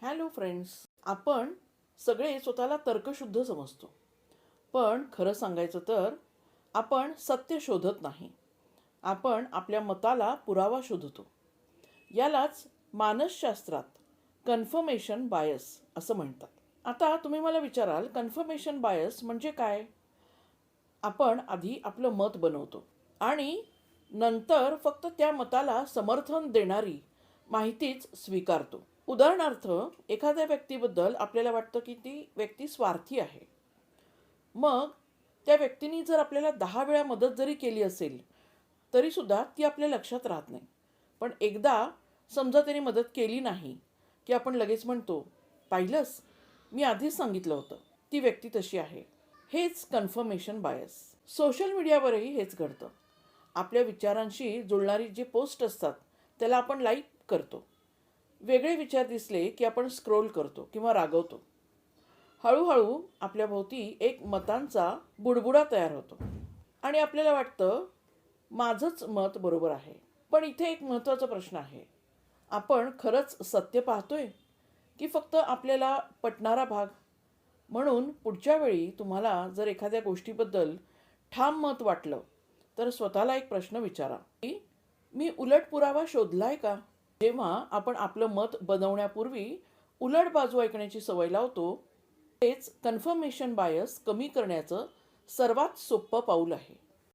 Hello friends. आपण सगळे स्वतःला तर्कशुद्ध समजतो, पण खरं सांगायचं तर आपण सत्य शोधत नाही. आपण आपल्या मताला पुरावा शोधतो. यालाच मानसशास्त्रात कन्फर्मेशन बायस असं म्हणतात. आता तुम्ही मला विचाराल, कन्फर्मेशन बायस म्हणजे काय? आपण आधी आपलं मत बनवतो आणि नंतर फक्त त्या मताला समर्थन देणारी माहितीच स्वीकारतो. उदाहरणार्थ, एखाद्या व्यक्तीबद्दल आपल्याला वाटतं की ती व्यक्ती स्वार्थी आहे. मग त्या व्यक्तीने जर आपल्याला 10 वेळा मदत जरी केली असेल तरीसुद्धा ती आपल्या लक्षात राहत नाही. पण एकदा समजा त्याने मदत केली नाही की आपण लगेच म्हणतो, पाहिलंस, मी आधीच सांगितलं होतं, ती व्यक्ती तशी आहे. हेच कन्फर्मेशन बायस. सोशल मीडियावरही हेच घडतं. आपल्या विचारांशी जुळणारी जी पोस्ट असतात त्याला आपण लाईक करतो. वेगळे विचार दिसले की आपण स्क्रोल करतो किंवा रागवतो. हळूहळू आपल्या भोवती एक मतांचा बुडबुडा तयार होतो आणि आपल्याला वाटतं माझंच मत बरोबर आहे. पण इथे एक महत्त्वाचा प्रश्न आहे. आपण खरंच सत्य पाहतोय की फक्त आपल्याला पटणारा भाग? म्हणून पुढच्या वेळी तुम्हाला जर एखाद्या गोष्टीबद्दल ठाम मत वाटलं तर स्वतःला एक प्रश्न विचारा की मी उलट पुरावा शोधलाय का? जेव्हा आपण आपलं मत बनवण्यापूर्वी उलट बाजू ऐकण्याची सवय लावतो, तेच कन्फर्मेशन बायस कमी करण्याचं सर्वात सोपं पाऊल आहे.